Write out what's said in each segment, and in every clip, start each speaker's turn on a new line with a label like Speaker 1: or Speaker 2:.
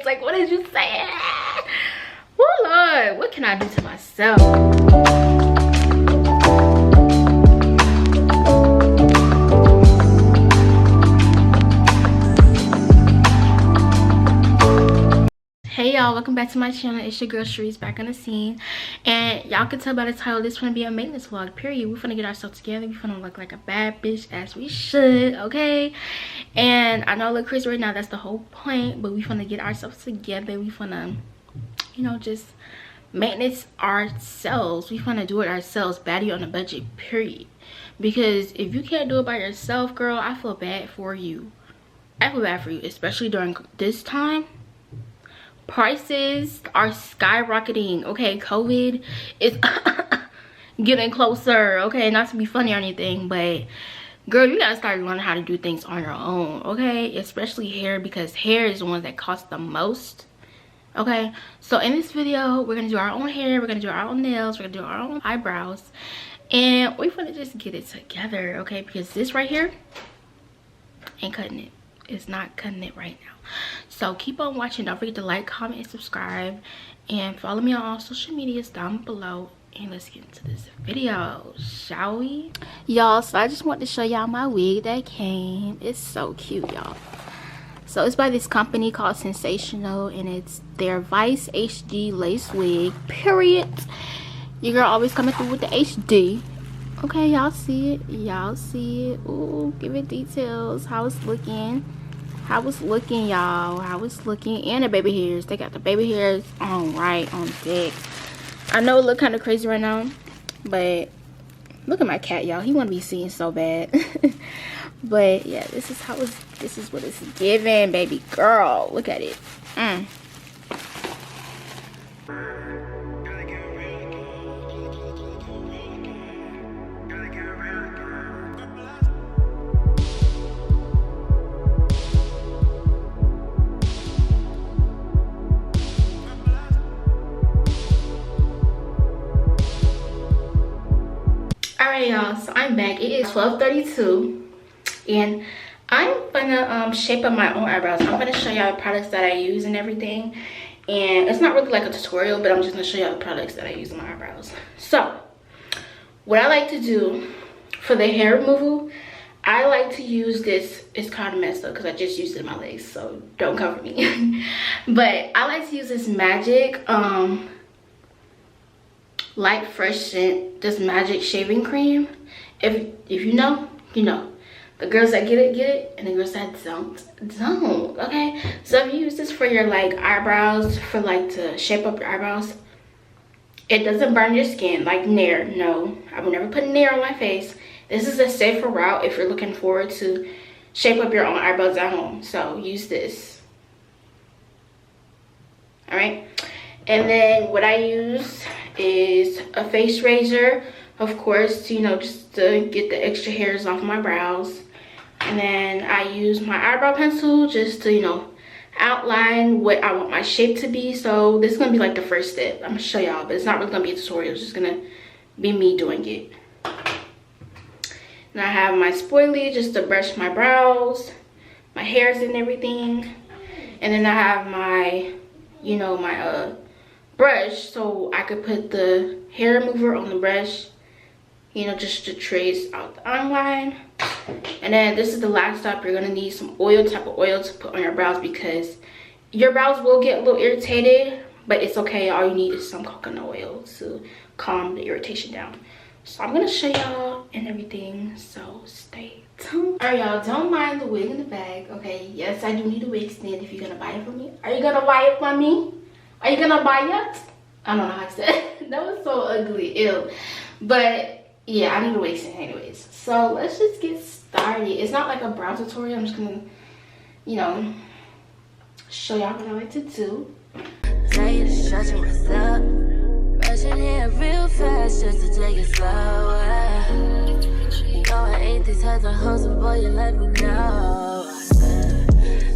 Speaker 1: Like, what did you say? Oh Lord, what can I do to myself? Hey y'all, welcome back to my channel. It's your girl Charisse back on the scene, and y'all can tell by the title this gonna be a maintenance vlog, period. We're gonna get ourselves together. We're gonna look like a bad bitch as we should, okay? And I know I look crazy right now, that's the whole point, but we're gonna get ourselves together. We're gonna, you know, just maintenance ourselves. We're gonna do it ourselves. Baddie on a budget, period. Because if you can't do it by yourself, girl, I feel bad for you. I feel bad for you, especially during this time. Prices are skyrocketing, okay? COVID is getting closer, okay? Not to be funny or anything, but girl, you gotta start learning how to do things on your own, okay? Especially hair, because hair is the one that costs the most, okay? So in this video, we're gonna do our own hair, we're gonna do our own nails, we're gonna do our own eyebrows, and we're gonna just get it together, okay? Because this right here ain't cutting it. It's not cutting it right now. So keep on watching. Don't forget to like, comment, and subscribe, and follow me on all social medias down below. And let's get into this video, shall we? Y'all, so I just want to show y'all my wig that came. It's so cute, y'all. So it's by this company called Sensational, and it's their Vice HD lace wig, period. Your girl always coming through with the HD. Okay, y'all see it? Y'all see it? Ooh, give it details. How it's looking. How it's looking, y'all. How it's looking. And the baby hairs. They got the baby hairs on right on deck. I know it look kind of crazy right now, but look at my cat, y'all. He want to be seen so bad. But yeah, this is what it's giving, baby girl. Look at it. Alright y'all, so I'm back. It is 12:32 and I'm gonna shape up my own eyebrows. I'm gonna show y'all the products that I use and everything, and it's not really like a tutorial, but I'm just gonna show y'all the products that I use on my eyebrows. So what I like to do for the hair removal, I like to use this. It's kind of messed up because I just used it in my legs, so don't cover me. But I like to use this Magic light fresh scent, this Magic shaving cream. If you know, you know. The girls that get it, and the girls that don't, okay? So if you use this for your like eyebrows, for like to shape up your eyebrows, it doesn't burn your skin like Nair. No, I would never put Nair on my face. This is a safer route if you're looking forward to shape up your own eyebrows at home. So use this. All right, and then what I use is a face razor, of course, to, you know, just to get the extra hairs off my brows. And then I use my eyebrow pencil just to, you know, outline what I want my shape to be. So this is gonna be like the first step. I'm gonna show y'all, but it's not really gonna be a tutorial. It's just gonna be me doing it. And I have my spoilie just to brush my brows, my hairs and everything. And then I have my, you know, my brush, so I could put the hair remover on the brush, you know, just to trace out the outline. And then this is the last step. You're gonna need some oil, type of oil to put on your brows, because your brows will get a little irritated, but it's okay. All you need is some coconut oil to calm the irritation down. So I'm gonna show y'all and everything, so stay tuned. All right, y'all, don't mind the wig in the bag, okay? Yes, I do need a wig stand if you're gonna buy it from me. Are you gonna buy it from me? Are you gonna buy it? I don't know how to say it. That was so ugly, ew. But yeah, I need a wig stand anyways. So let's just get started. It's not like a brow tutorial. I'm just gonna, you know, show y'all what I like to do. Rushing here real fast just to take it slower. You know I ain't these types of hoes, boy, you let me know.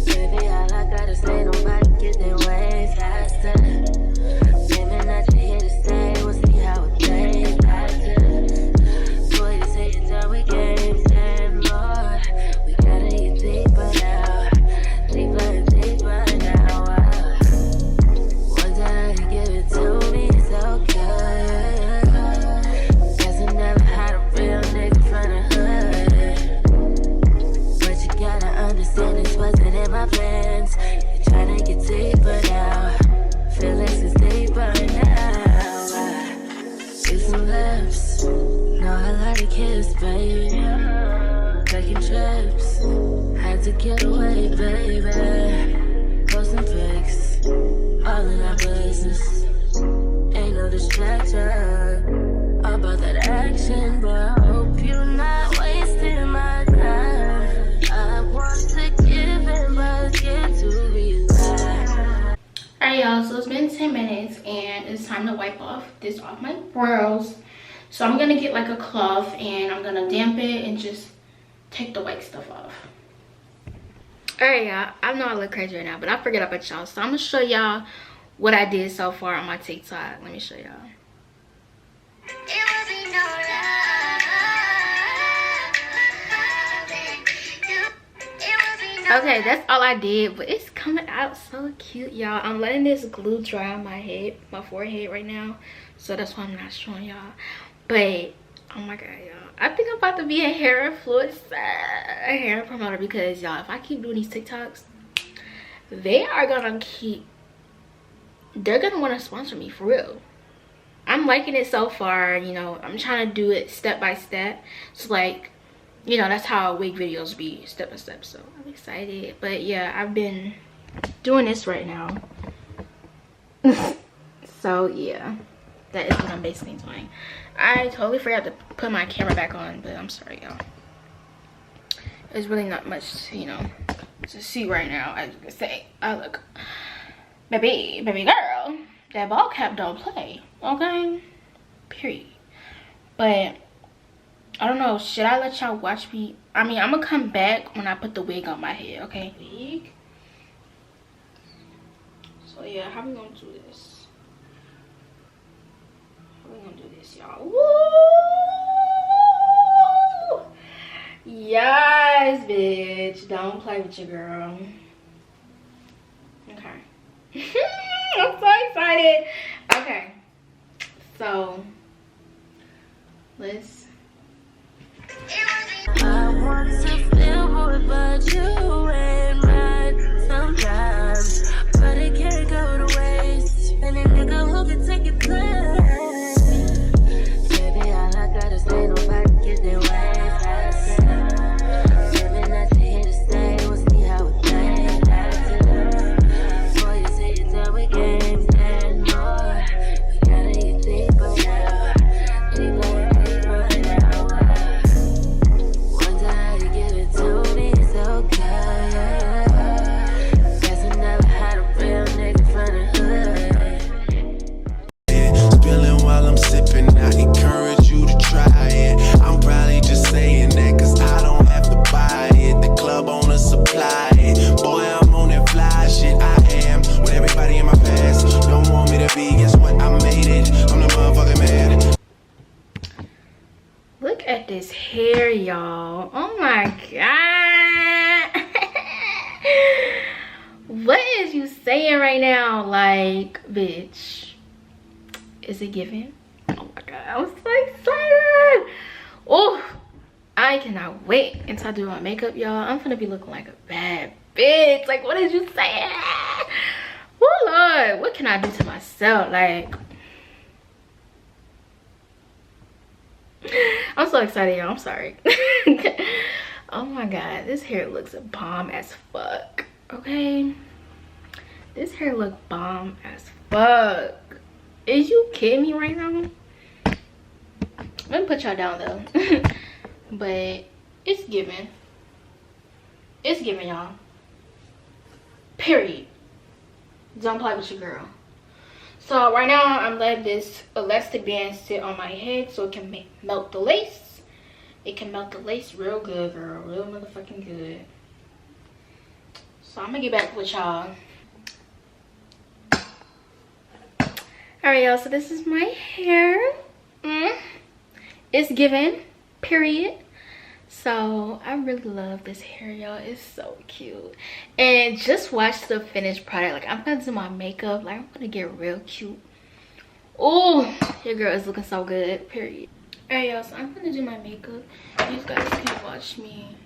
Speaker 1: Baby, all I gotta say, nobody get their way faster. Living that you're here to stay, we'll see how it plays after. Boy, you say you're done with games and more. We gotta get deeper now, deeper and deeper now.
Speaker 2: Get away, baby. Post some pics, all in our business. Ain't no distraction about that action, but I hope you're not wasting my time. I want to give in, but get to relax.
Speaker 1: Alright, y'all, so it's been 10 minutes and it's time to wipe this off my brows. So I'm gonna get like a cloth and I'm gonna damp it and just take the white stuff off. Alright, y'all, I know I look crazy right now, but I forget about y'all, so I'm gonna show y'all what I did so far on my TikTok. Let me show y'all. Okay, that's all I did, but it's coming out so cute, y'all. I'm letting this glue dry on my forehead right now, so that's why I'm not showing y'all. But oh my god, y'all, I think I'm about to be a hair influencer, a hair promoter, because y'all, if I keep doing these TikToks, they're gonna want to sponsor me for real. I'm liking it so far, you know. I'm trying to do it step by step, so like, you know, that's how wig videos be, step by step. So I'm excited. But yeah, I've been doing this right now. So yeah, that is what I'm basically doing. I totally forgot to put my camera back on, but I'm sorry, y'all. There's really not much, you know, to see right now. As you can say, I look, baby girl, that ball cap don't play, okay? Period. But I don't know, should I let y'all watch me? I mean, I'm gonna come back when I put the wig on my head, okay? Wig. So yeah, how we gonna do this? How we gonna do this, y'all? Woo! Yes, bitch. Don't play with your girl. Okay. I'm so excited. Okay. So let's.
Speaker 2: I want to feel more, but you ain't right sometimes. But it can't go to waste. Any nigga who can take your place. Baby, all I gotta say, nobody get their way fast. Living at the here to stay, we'll see how it plays. Before you say you're done with games and more, we gotta get deeper now. Deeper.
Speaker 1: Look at this hair, y'all. Oh my god. What is you saying right now? Like, bitch, is it giving? Oh my god, I'm so excited. Oh, I cannot wait until I do my makeup, y'all. I'm gonna be looking like a bad bitch. Like, what is you saying? Oh Lord, what can I do to myself? Like, I'm so excited, y'all. I'm sorry. Oh my god, this hair looks bomb as fuck. Okay, this hair look bomb as fuck. Is you kidding me right now? Let me put y'all down though. But it's giving. It's giving, y'all. Period. Don't play with your girl. So right now I'm letting this elastic band sit on my head so it can melt the lace. It can melt the lace real good, girl. Real motherfucking good. So I'm gonna get back with y'all. Alright, y'all, so this is my hair. It's given, period. So I really love this hair, y'all. It's so cute. And just watch the finished product. Like, I'm gonna do my makeup. Like, I'm gonna get real cute. Oh, your girl is looking so good, period. Alright, y'all, so I'm gonna do my makeup. You guys can watch me.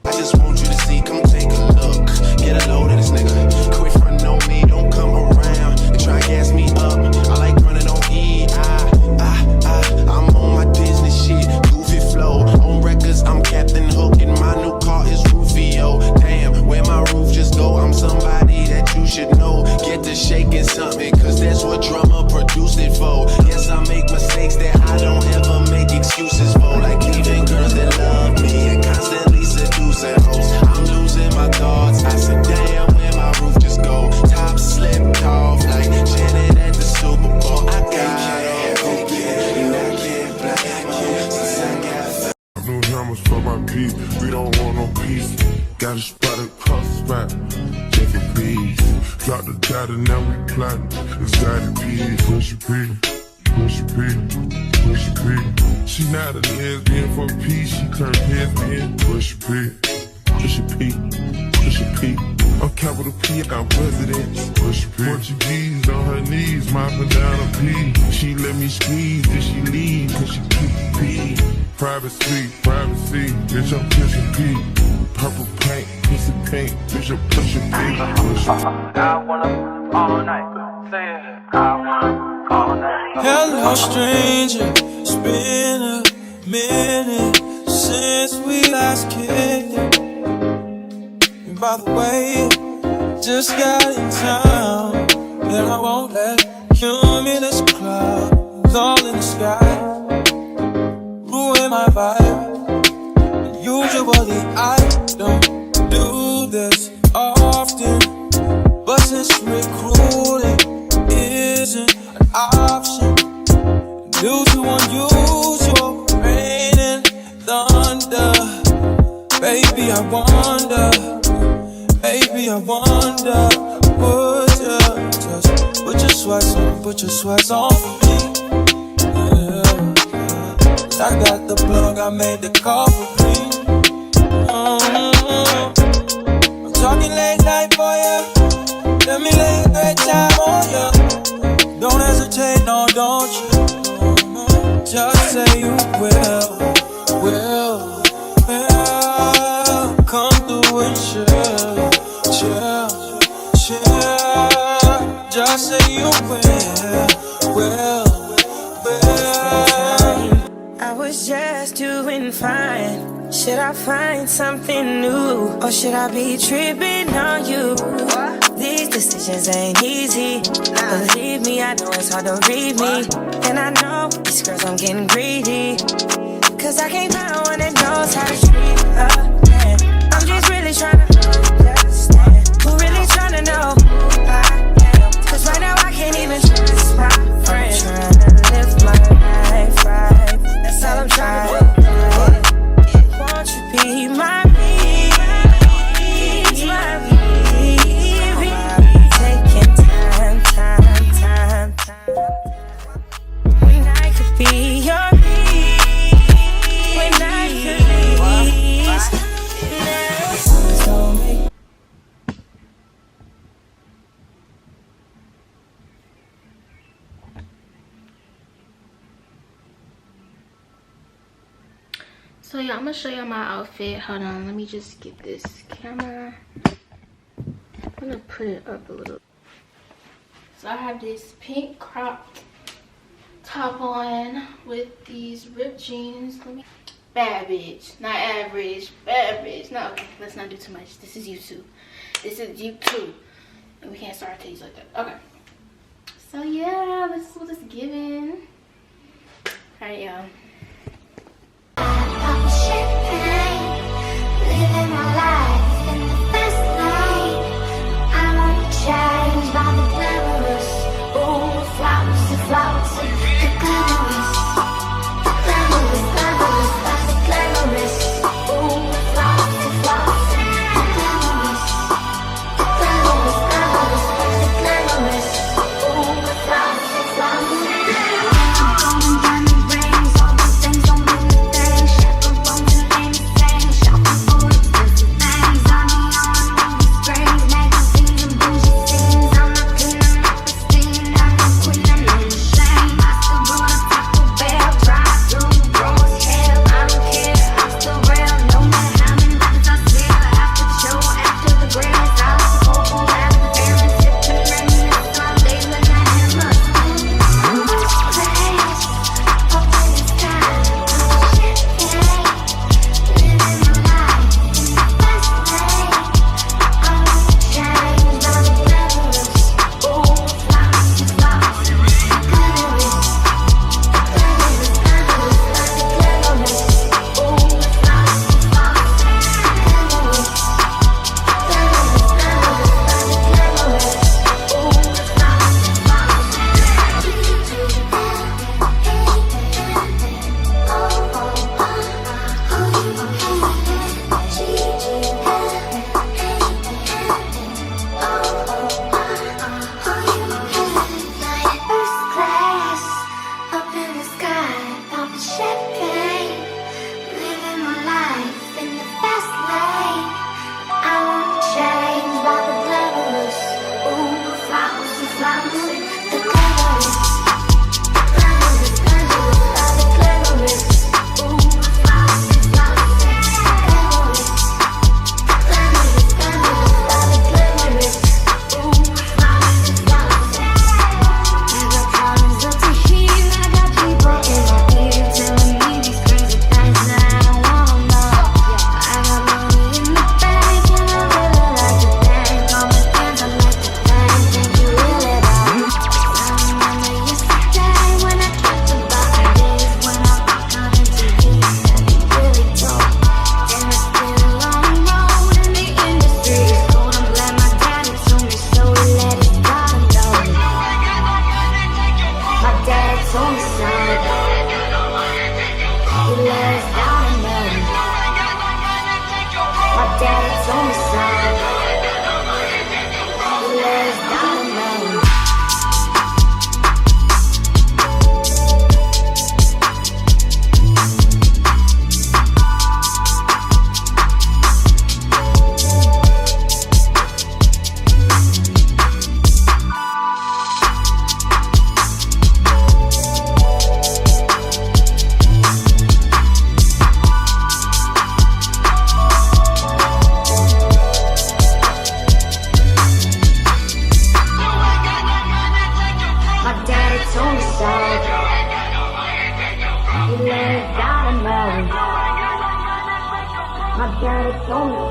Speaker 3: I just want you to see, come take a look. Get a load of this nigga. Quit frontin' on me, don't come around and try and gas me up. I like running on E. I'm on my Disney shit. Goofy flow, on records, I'm Captain Hook in my new Drop the data, now we plotting. Exotic pig, push a pig, push a pig, push a pig. She not a lesbian for peace, she turned lesbian. Push a pig, push a pig, push a pig. I'm capital P, I'm president. Push a pig. Portuguese on her knees, mopping down a pee. She let me squeeze, then she leave, cause she keep pee. Privacy, bitch, I'm pushing pee. Purple paint, piece of paint, bitch, I'm pushing pee.
Speaker 4: I wanna all night. Say it. I wanna all night. Hello, stranger. It's been a minute since we last kicked it. And by the way, just got in town, and I won't let cumulus clouds all in the sky ruin my vibe. Usually I don't do this often, but since recruiting isn't an option due to unusual rain and thunder, baby I wonder, would you just put your sweats on for me? Yeah. I got the plug, I made the call for me. I'm talking late night for ya. Let me lay a great time on ya. Don't hesitate, no, don't you? Just say you will. Come through and chill. Just say you will.
Speaker 2: I was just doing fine. Should I find something new? Or should I be tripping on you? These decisions ain't easy. Believe me, I know it's hard to read me. And I know these girls, I'm getting greedy. Cause I can't find one that knows how to treat a man. I'm just really trying to understand. Who really trying to know who I am? Cause right now I can't even trust my friends. I'm trying to live my life right. That's all I'm trying to do. Won't you be my peace, my peace? Taking time. When I could be your peace, when I could release. Don't make
Speaker 1: So yeah, I'm gonna show y'all my outfit. Hold on, let me just get this camera. I'm gonna put it up a little. So I have this pink cropped top on with these ripped jeans. Bad bitch, not average, bad bitch. No, okay, let's not do too much. This is YouTube. And we can't start our titties like that. Okay. So yeah, this is what it's giving. Alright, y'all.
Speaker 5: Living my life in the fast lane. I'm unchanged by the glamorous. Oh, flowers, the glamorous. Glamorous, that's the glamorous. Oh, flowers, the glamorous. Glamorous, that's the glamorous. Oh, flowers, the flowers. Diamond rings on persona.